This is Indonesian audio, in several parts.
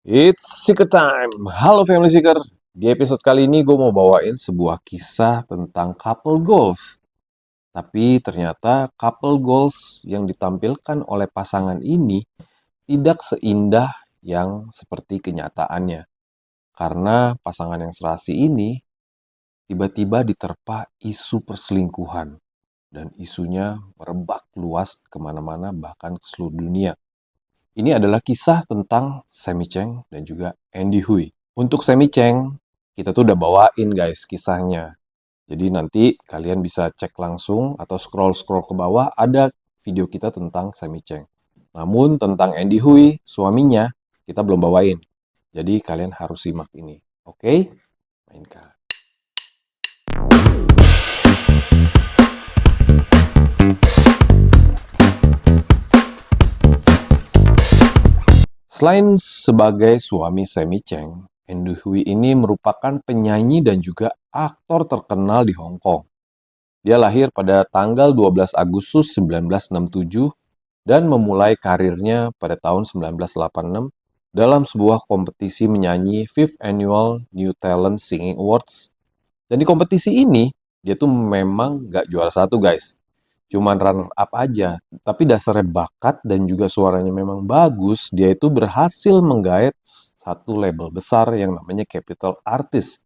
It's Secret Time. Halo Family Seeker. Di episode kali ini gue mau bawain sebuah kisah tentang couple goals. Tapi ternyata couple goals yang ditampilkan oleh pasangan ini tidak seindah yang seperti kenyataannya. Karena pasangan yang serasi ini tiba-tiba diterpa isu perselingkuhan. Dan isunya merebak luas kemana-mana bahkan ke seluruh dunia. Ini adalah kisah tentang Semi Cheng dan juga Andy Hui. Untuk Semi Cheng, kita tuh udah bawain guys kisahnya. Jadi nanti kalian bisa cek langsung atau scroll-scroll ke bawah, ada video kita tentang Semi Cheng. Namun tentang Andy Hui, suaminya, kita belum bawain. Jadi kalian harus simak ini. Oke? Mainkan. Selain sebagai suami Semi Cheng, Andy Hui ini merupakan penyanyi dan juga aktor terkenal di Hong Kong. Dia lahir pada tanggal 12 Agustus 1967 dan memulai karirnya pada tahun 1986 dalam sebuah kompetisi menyanyi Fifth Annual New Talent Singing Awards. Dan di kompetisi ini, dia tuh memang gak juara satu guys. Cuman runner up aja. Tapi dasarnya bakat dan juga suaranya memang bagus, dia itu berhasil menggait satu label besar yang namanya Capital Artists.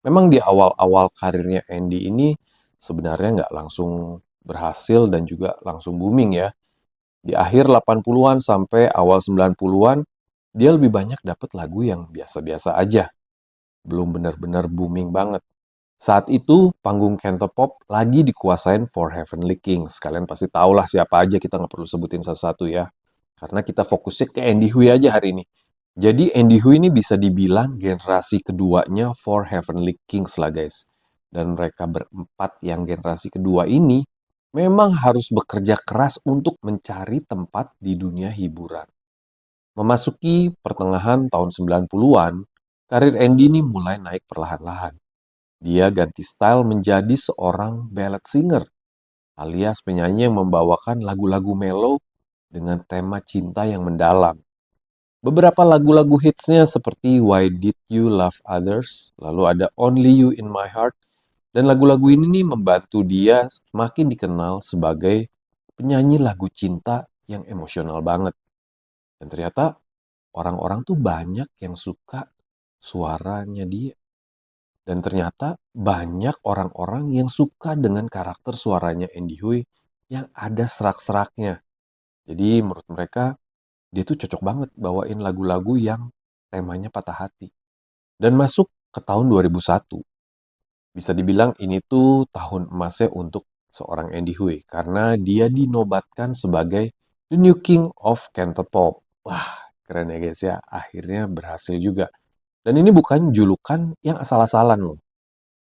Memang di awal-awal karirnya Andy ini sebenarnya nggak langsung berhasil dan juga langsung booming ya. Di akhir 80-an sampai awal 90-an, dia lebih banyak dapat lagu yang biasa-biasa aja. Belum benar-benar booming banget. Saat itu, panggung Cantopop lagi dikuasain For Heavenly Kings. Kalian pasti tahu lah siapa aja, kita nggak perlu sebutin satu-satu ya. Karena kita fokusnya ke Andy Hui aja hari ini. Jadi Andy Hui ini bisa dibilang generasi keduanya For Heavenly Kings lah guys. Dan mereka berempat yang generasi kedua ini memang harus bekerja keras untuk mencari tempat di dunia hiburan. Memasuki pertengahan tahun 90-an, karir Andy ini mulai naik perlahan-lahan. Dia ganti style menjadi seorang ballad singer, alias penyanyi yang membawakan lagu-lagu mellow dengan tema cinta yang mendalam. Beberapa lagu-lagu hitsnya seperti Why Did You Love Others, lalu ada Only You in My Heart, dan lagu-lagu ini nih membantu dia semakin dikenal sebagai penyanyi lagu cinta yang emosional banget. Dan ternyata orang-orang tuh banyak yang suka suaranya dia. Dan ternyata banyak orang-orang yang suka dengan karakter suaranya Andy Hui yang ada serak-seraknya. Jadi menurut mereka, dia tuh cocok banget bawain lagu-lagu yang temanya patah hati. Dan masuk ke tahun 2001. Bisa dibilang ini tuh tahun emasnya untuk seorang Andy Hui. Karena dia dinobatkan sebagai The New King of Cantopop. Wah, keren ya guys ya. Akhirnya berhasil juga. Dan ini bukan julukan yang asal-asalan loh.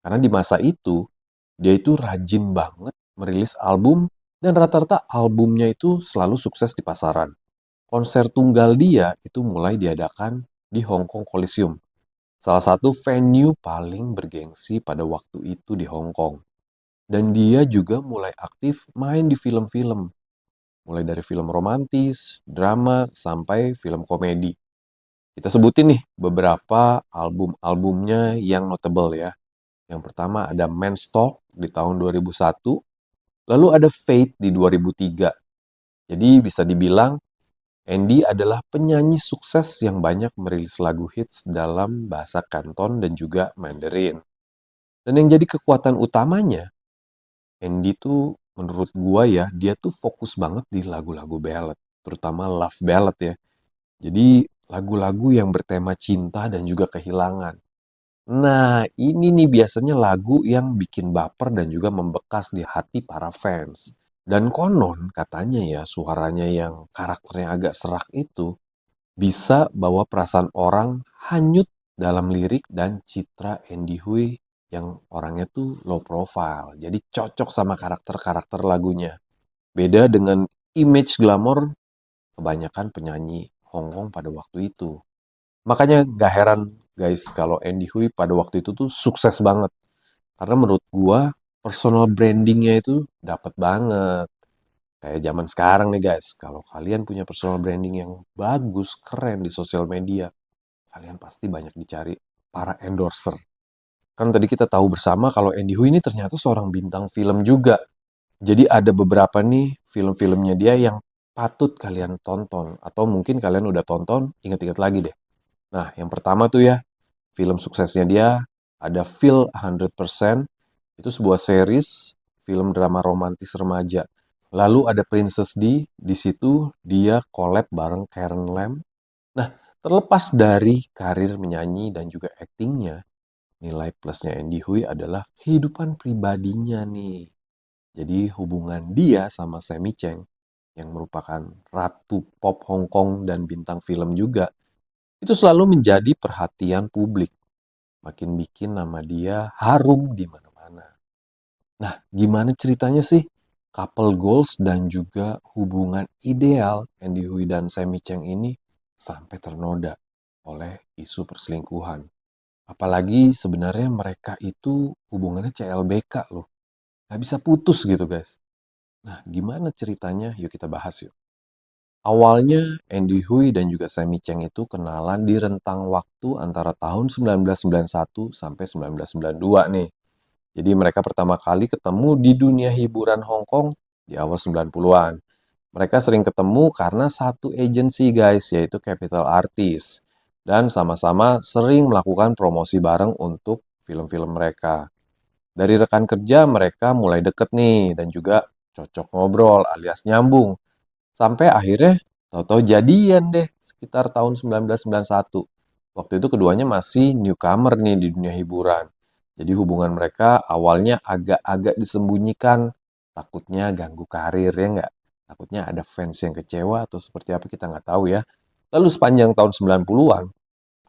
Karena di masa itu, dia itu rajin banget merilis album dan rata-rata albumnya itu selalu sukses di pasaran. Konser tunggal dia itu mulai diadakan di Hong Kong Coliseum, salah satu venue paling bergengsi pada waktu itu di Hong Kong. Dan dia juga mulai aktif main di film-film, mulai dari film romantis, drama, sampai film komedi. Kita sebutin nih beberapa album-albumnya yang notable ya. Yang pertama ada Men's Talk di tahun 2001, lalu ada Fate di 2003. Jadi bisa dibilang Andy adalah penyanyi sukses yang banyak merilis lagu hits dalam bahasa Kanton dan juga Mandarin. Dan yang jadi kekuatan utamanya, Andy tuh menurut gua ya, dia tuh fokus banget di lagu-lagu ballad, terutama love ballad ya. Jadi lagu-lagu yang bertema cinta dan juga kehilangan. Nah, ini nih biasanya lagu yang bikin baper dan juga membekas di hati para fans. Dan konon katanya ya suaranya yang karakternya agak serak itu bisa bawa perasaan orang hanyut dalam lirik dan citra Andy Hui yang orangnya tuh low profile. Jadi cocok sama karakter-karakter lagunya. Beda dengan image glamor kebanyakan penyanyi Hong Kong pada waktu itu. Makanya gak heran guys kalau Andy Hui pada waktu itu tuh sukses banget. Karena menurut gua personal brandingnya itu dapat banget. Kayak zaman sekarang nih guys, kalau kalian punya personal branding yang bagus, keren di sosial media, kalian pasti banyak dicari para endorser. Kan tadi kita tahu bersama kalau Andy Hui ini ternyata seorang bintang film juga. Jadi ada beberapa nih film-filmnya dia yang patut kalian tonton. Atau mungkin kalian udah tonton, ingat-ingat lagi deh. Nah, yang pertama tuh ya, film suksesnya dia ada Feel 100%. Itu sebuah series film drama romantis remaja. Lalu ada Princess di situ dia collab bareng Karen Lam. Nah, terlepas dari karir menyanyi dan juga aktingnya, nilai plusnya Andy Hui adalah kehidupan pribadinya nih. Jadi hubungan dia sama Sammy Cheng yang merupakan ratu pop Hong Kong dan bintang film juga, itu selalu menjadi perhatian publik. Makin bikin nama dia harum di mana-mana. Nah, gimana ceritanya sih couple goals dan juga hubungan ideal Andy Hui dan Sammy Cheng ini sampai ternoda oleh isu perselingkuhan? Apalagi sebenarnya mereka itu hubungannya CLBK loh. Nggak bisa putus gitu guys. Nah, gimana ceritanya? Yuk kita bahas yuk. Awalnya Andy Hui dan juga Sammy Cheng itu kenalan di rentang waktu antara tahun 1991 sampai 1992 nih. Jadi mereka pertama kali ketemu di dunia hiburan Hong Kong di awal 90-an. Mereka sering ketemu karena satu agensi guys, yaitu Capital Artists. Dan sama-sama sering melakukan promosi bareng untuk film-film mereka. Dari rekan kerja mereka mulai deket nih dan juga cocok ngobrol alias nyambung. Sampai akhirnya tahu-tahu jadian deh sekitar tahun 1991. Waktu itu keduanya masih newcomer nih di dunia hiburan. Jadi hubungan mereka awalnya agak-agak disembunyikan. Takutnya ganggu karir ya nggak? Takutnya ada fans yang kecewa atau seperti apa kita nggak tahu ya. Lalu sepanjang tahun 90-an,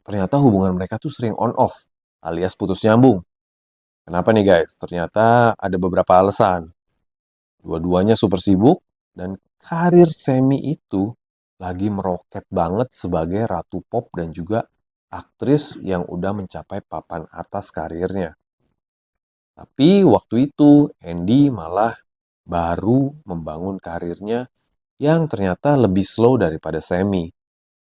ternyata hubungan mereka tuh sering on off alias putus nyambung. Kenapa nih guys? Ternyata ada beberapa alasan. Dua-duanya super sibuk dan karir Semi itu lagi meroket banget sebagai ratu pop dan juga aktris yang udah mencapai papan atas karirnya. Tapi waktu itu Andy malah baru membangun karirnya yang ternyata lebih slow daripada Semi.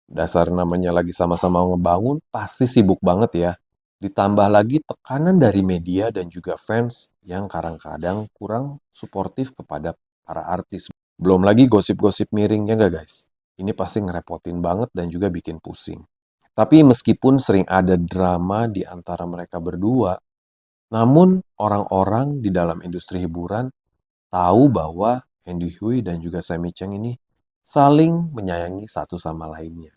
Dasar namanya lagi sama-sama ngebangun, pasti sibuk banget ya. Ditambah lagi tekanan dari media dan juga fans yang kadang-kadang kurang suportif kepada para artis. Belum lagi gosip-gosip miringnya nggak guys? Ini pasti ngerepotin banget dan juga bikin pusing. Tapi meskipun sering ada drama di antara mereka berdua, namun orang-orang di dalam industri hiburan tahu bahwa Andy Hui dan juga Sammy Cheng ini saling menyayangi satu sama lainnya.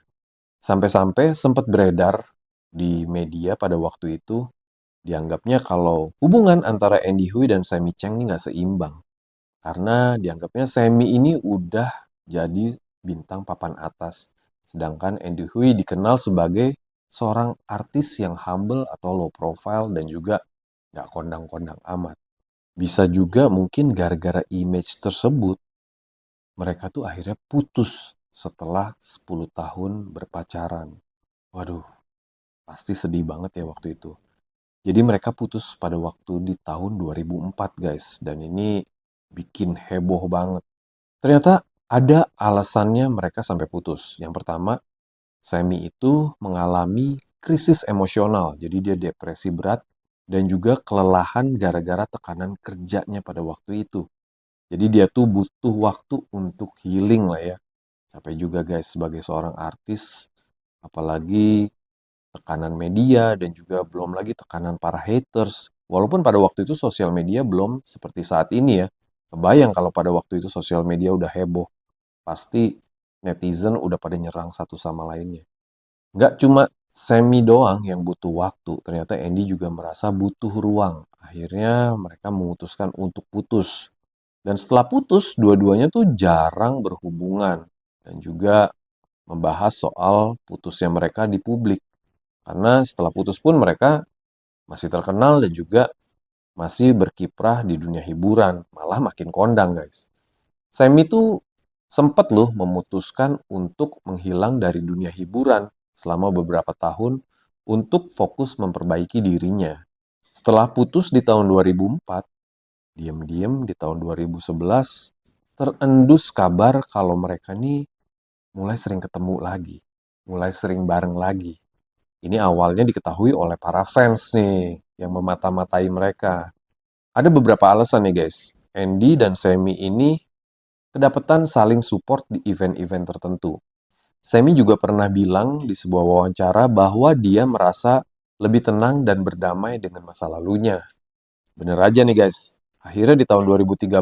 Sampai-sampai sempat beredar di media pada waktu itu, dianggapnya kalau hubungan antara Andy Hui dan Sammy Cheng ini nggak seimbang. Karena dianggapnya Sammy ini udah jadi bintang papan atas. Sedangkan Andy Hui dikenal sebagai seorang artis yang humble atau low profile dan juga nggak kondang-kondang amat. Bisa juga mungkin gara-gara image tersebut, mereka tuh akhirnya putus setelah 10 tahun berpacaran. Waduh, pasti sedih banget ya waktu itu. Jadi mereka putus pada waktu di tahun 2004 guys. Dan ini bikin heboh banget. Ternyata ada alasannya mereka sampai putus. Yang pertama, Sammy itu mengalami krisis emosional. Jadi dia depresi berat dan juga kelelahan gara-gara tekanan kerjanya pada waktu itu. Jadi dia tuh butuh waktu untuk healing lah ya. Capek juga guys sebagai seorang artis. Apalagi tekanan media dan juga belum lagi tekanan para haters. Walaupun pada waktu itu sosial media belum seperti saat ini ya. Kebayang kalau pada waktu itu sosial media udah heboh. Pasti netizen udah pada nyerang satu sama lainnya. Nggak cuma Semi doang yang butuh waktu. Ternyata Andy juga merasa butuh ruang. Akhirnya mereka memutuskan untuk putus. Dan setelah putus, dua-duanya tuh jarang berhubungan. Dan juga membahas soal putusnya mereka di publik. Karena setelah putus pun mereka masih terkenal dan juga masih berkiprah di dunia hiburan. Malah makin kondang guys. Semi tuh sempat loh memutuskan untuk menghilang dari dunia hiburan selama beberapa tahun untuk fokus memperbaiki dirinya. Setelah putus di tahun 2004, diam-diam di tahun 2011 terendus kabar kalau mereka nih mulai sering ketemu lagi, mulai sering bareng lagi. Ini awalnya diketahui oleh para fans nih, yang memata-matai mereka. Ada beberapa alasan nih guys. Andy dan Semi ini kedapatan saling support di event-event tertentu. Semi juga pernah bilang di sebuah wawancara bahwa dia merasa lebih tenang dan berdamai dengan masa lalunya. Bener aja nih guys. Akhirnya di tahun 2013,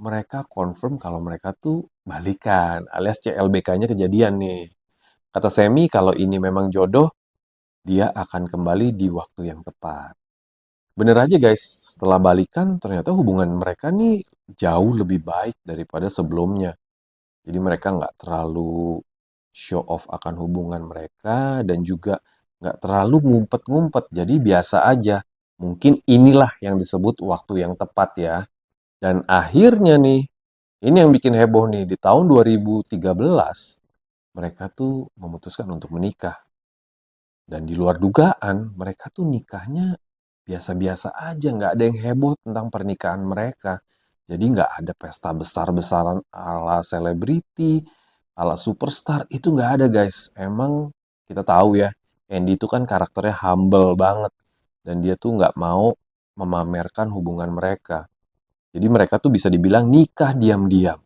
mereka confirm kalau mereka tuh balikan, alias CLBK-nya kejadian nih. Kata Semi kalau ini memang jodoh, dia akan kembali di waktu yang tepat. Bener aja guys, setelah balikan ternyata hubungan mereka nih jauh lebih baik daripada sebelumnya. Jadi mereka nggak terlalu show off akan hubungan mereka dan juga nggak terlalu ngumpet-ngumpet. Jadi biasa aja. Mungkin inilah yang disebut waktu yang tepat ya. Dan akhirnya nih, ini yang bikin heboh nih. Di tahun 2013, mereka tuh memutuskan untuk menikah. Dan di luar dugaan, mereka tuh nikahnya biasa-biasa aja. Nggak ada yang heboh tentang pernikahan mereka. Jadi nggak ada pesta besar-besaran ala selebriti, ala superstar. Itu nggak ada guys. Emang kita tahu ya, Andy itu kan karakternya humble banget. Dan dia tuh nggak mau memamerkan hubungan mereka. Jadi mereka tuh bisa dibilang nikah diam-diam.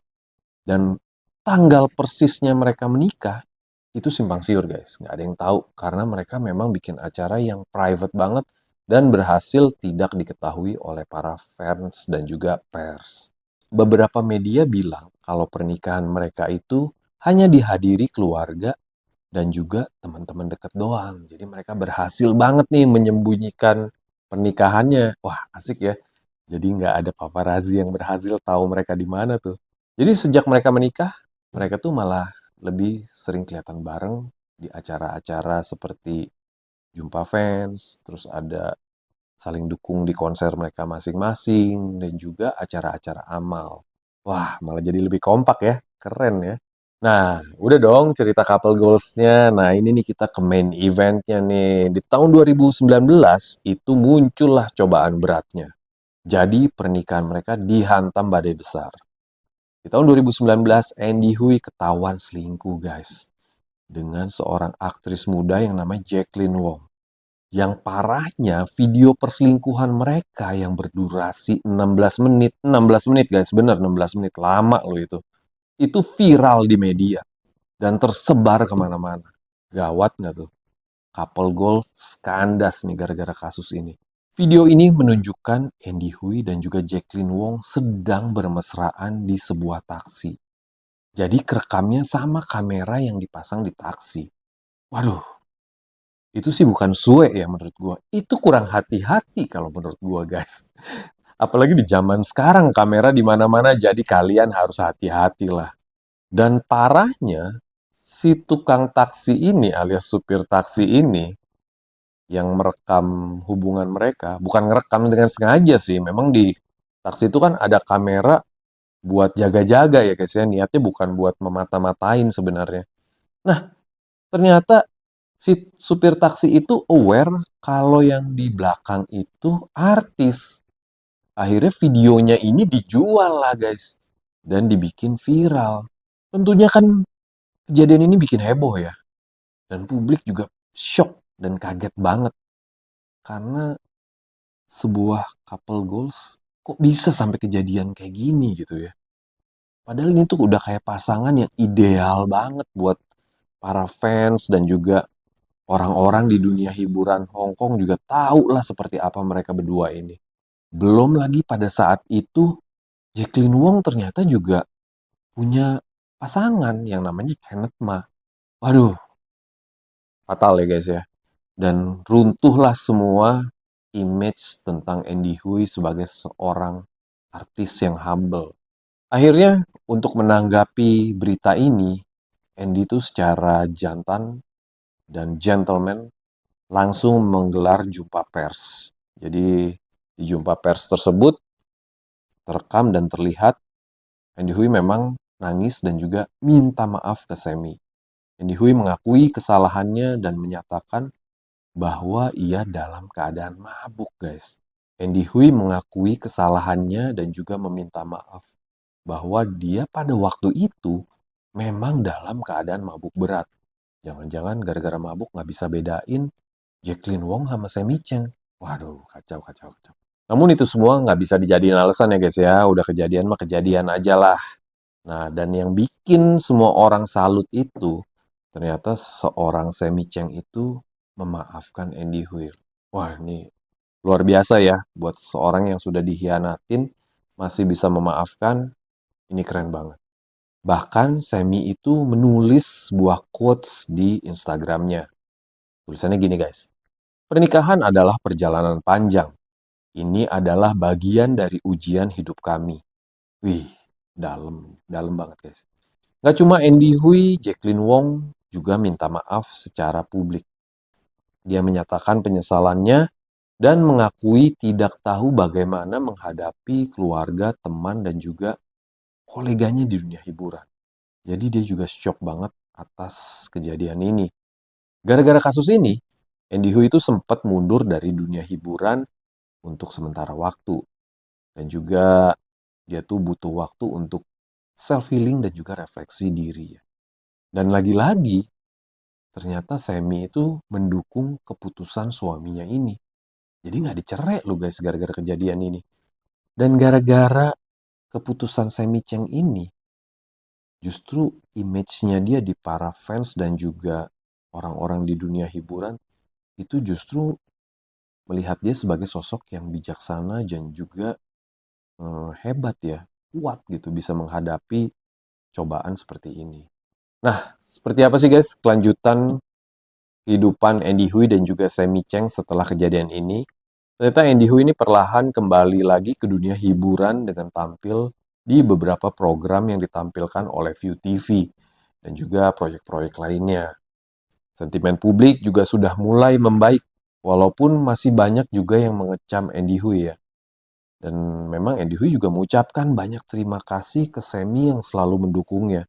Dan tanggal persisnya mereka menikah, itu simpang siur guys. Nggak ada yang tahu. Karena mereka memang bikin acara yang private banget dan berhasil tidak diketahui oleh para fans dan juga pers. Beberapa media bilang kalau pernikahan mereka itu hanya dihadiri keluarga dan juga teman-teman dekat doang. Jadi mereka berhasil banget nih menyembunyikan pernikahannya. Wah, asik ya. Jadi nggak ada paparazzi yang berhasil tahu mereka di mana tuh. Jadi sejak mereka menikah, mereka tuh malah lebih sering kelihatan bareng di acara-acara seperti jumpa fans, terus ada saling dukung di konser mereka masing-masing, dan juga acara-acara amal. Wah, malah jadi lebih kompak ya. Keren ya. Nah, udah dong cerita couple goals-nya. Nah, ini nih kita ke main event-nya nih. Di tahun 2019, itu muncullah cobaan beratnya. Jadi pernikahan mereka dihantam badai besar. Di tahun 2019, Andy Hui ketahuan selingkuh guys. Dengan seorang aktris muda yang namanya Jacqueline Wong. Yang parahnya video perselingkuhan mereka yang berdurasi 16 menit. 16 menit guys, bener 16 menit. Lama loh itu. Itu viral di media. Dan tersebar kemana-mana. Gawat nggak tuh? Couple goal skandas nih gara-gara kasus ini. Video ini menunjukkan Andy Hui dan juga Jacqueline Wong sedang bermesraan di sebuah taksi. Jadi kerekamnya sama kamera yang dipasang di taksi. Waduh, itu sih bukan suwe ya menurut gua. Itu kurang hati-hati kalau menurut gua guys. Apalagi di zaman sekarang kamera di mana-mana jadi kalian harus hati-hati lah. Dan parahnya si tukang taksi ini alias supir taksi ini yang merekam hubungan mereka, bukan ngerekam dengan sengaja sih, memang di taksi itu kan ada kamera buat jaga-jaga ya guys ya, niatnya bukan buat memata-matain sebenarnya. Nah, ternyata si supir taksi itu aware kalau yang di belakang itu artis. Akhirnya videonya ini dijual lah guys, dan dibikin viral. Tentunya kan kejadian ini bikin heboh ya, dan publik juga shock dan kaget banget. Karena sebuah couple goals kok bisa sampai kejadian kayak gini gitu ya. Padahal ini tuh udah kayak pasangan yang ideal banget buat para fans dan juga orang-orang di dunia hiburan Hong Kong juga tahu lah seperti apa mereka berdua ini. Belum lagi pada saat itu Jacqueline Wong ternyata juga punya pasangan yang namanya Kenneth Ma. Waduh, fatal ya guys ya. Dan runtuhlah semua image tentang Andy Hui sebagai seorang artis yang humble. Akhirnya, untuk menanggapi berita ini, Andy itu secara jantan dan gentleman langsung menggelar jumpa pers. Jadi, di jumpa pers tersebut, terekam dan terlihat Andy Hui memang nangis dan juga minta maaf ke Semi. Andy Hui mengakui kesalahannya dan menyatakan bahwa ia dalam keadaan mabuk, guys. Andy Hui mengakui kesalahannya dan juga meminta maaf bahwa dia pada waktu itu memang dalam keadaan mabuk berat. Jangan-jangan gara-gara mabuk nggak bisa bedain Jacqueline Wong sama Semi Cheng. Waduh, kacau, kacau, kacau. Namun itu semua nggak bisa dijadiin alasan ya guys ya. Udah kejadian mah kejadian aja lah. Nah, dan yang bikin semua orang salut itu, ternyata seorang Semi Cheng itu memaafkan Andy Hui. Wah, ini luar biasa ya. Buat seorang yang sudah dihianatin, masih bisa memaafkan, ini keren banget. Bahkan Semi itu menulis sebuah quotes di Instagramnya. Tulisannya gini guys, pernikahan adalah perjalanan panjang. Ini adalah bagian dari ujian hidup kami. Wih, dalam, dalam banget guys. Gak cuma Andy Hui, Jacqueline Wong juga minta maaf secara publik. Dia menyatakan penyesalannya dan mengakui tidak tahu bagaimana menghadapi keluarga, teman, dan juga koleganya di dunia hiburan. Jadi dia juga shock banget atas kejadian ini. Gara-gara kasus ini, Andy Hui itu sempat mundur dari dunia hiburan untuk sementara waktu. Dan juga dia tuh butuh waktu untuk self-healing dan juga refleksi diri. Dan lagi-lagi, ternyata Semi itu mendukung keputusan suaminya ini. Jadi nggak dicerai loh guys gara-gara kejadian ini. Dan gara-gara keputusan Semi Cheng ini, justru image-nya dia di para fans dan juga orang-orang di dunia hiburan itu justru melihat dia sebagai sosok yang bijaksana dan juga hebat ya, kuat gitu bisa menghadapi cobaan seperti ini. Nah, seperti apa sih guys kelanjutan kehidupan Andy Hui dan juga Semi Cheng setelah kejadian ini? Ternyata Andy Hui ini perlahan kembali lagi ke dunia hiburan dengan tampil di beberapa program yang ditampilkan oleh View TV dan juga proyek-proyek lainnya. Sentimen publik juga sudah mulai membaik, walaupun masih banyak juga yang mengecam Andy Hui ya. Dan memang Andy Hui juga mengucapkan banyak terima kasih ke Semi yang selalu mendukungnya.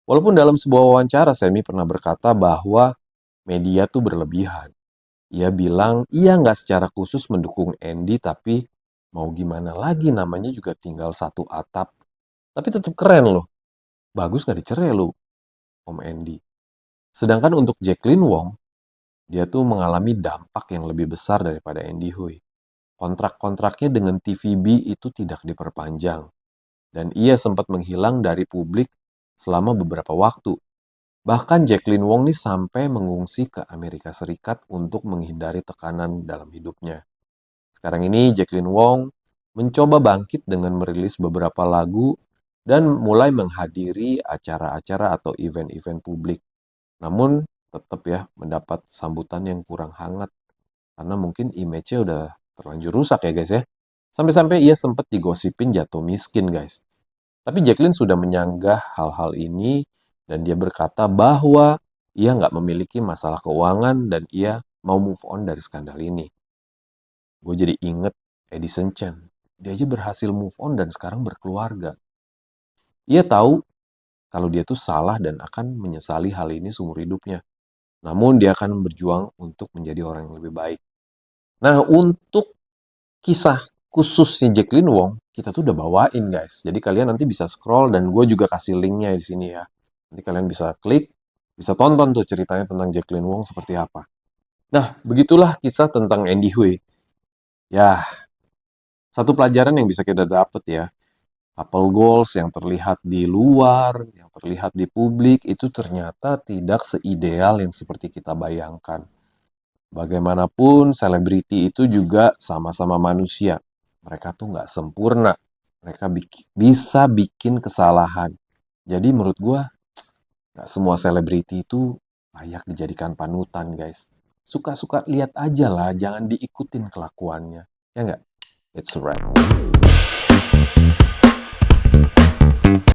Walaupun dalam sebuah wawancara Semi pernah berkata bahwa media tuh berlebihan. Ia bilang ia nggak secara khusus mendukung Andy, tapi mau gimana lagi namanya juga tinggal satu atap. Tapi tetap keren loh. Bagus nggak dicerai loh, Om Andy. Sedangkan untuk Jacqueline Wong, dia tuh mengalami dampak yang lebih besar daripada Andy Hui. Kontrak-kontraknya dengan TVB itu tidak diperpanjang. Dan ia sempat menghilang dari publik selama beberapa waktu. Bahkan Jacqueline Wong nih sampai mengungsi ke Amerika Serikat untuk menghindari tekanan dalam hidupnya. Sekarang ini Jacqueline Wong mencoba bangkit dengan merilis beberapa lagu dan mulai menghadiri acara-acara atau event-event publik. Namun tetap ya mendapat sambutan yang kurang hangat karena mungkin image-nya udah terlanjur rusak ya guys ya. Sampai-sampai ia sempat digosipin jatuh miskin guys. Tapi Jacqueline sudah menyanggah hal-hal ini dan dia berkata bahwa ia nggak memiliki masalah keuangan dan ia mau move on dari skandal ini. Gue jadi inget Edison Chen. Dia aja berhasil move on dan sekarang berkeluarga. Ia tahu kalau dia tuh salah dan akan menyesali hal ini seumur hidupnya. Namun dia akan berjuang untuk menjadi orang yang lebih baik. Nah, untuk kisah khususnya Jacqueline Wong, kita tuh udah bawain guys. Jadi kalian nanti bisa scroll dan gue juga kasih linknya di sini ya. Nanti kalian bisa klik, bisa tonton tuh ceritanya tentang Jacqueline Wong seperti apa. Nah, begitulah kisah tentang Andy Hui. Ya, satu pelajaran yang bisa kita dapat ya. Couple goals yang terlihat di luar, yang terlihat di publik, itu ternyata tidak seideal yang seperti kita bayangkan. Bagaimanapun, selebriti itu juga sama-sama manusia. Mereka tuh nggak sempurna. Mereka bisa bikin kesalahan. Jadi menurut gue, nggak semua selebriti itu layak dijadikan panutan, guys. Suka-suka lihat aja lah, jangan diikutin kelakuannya. Ya nggak? It's a wrap.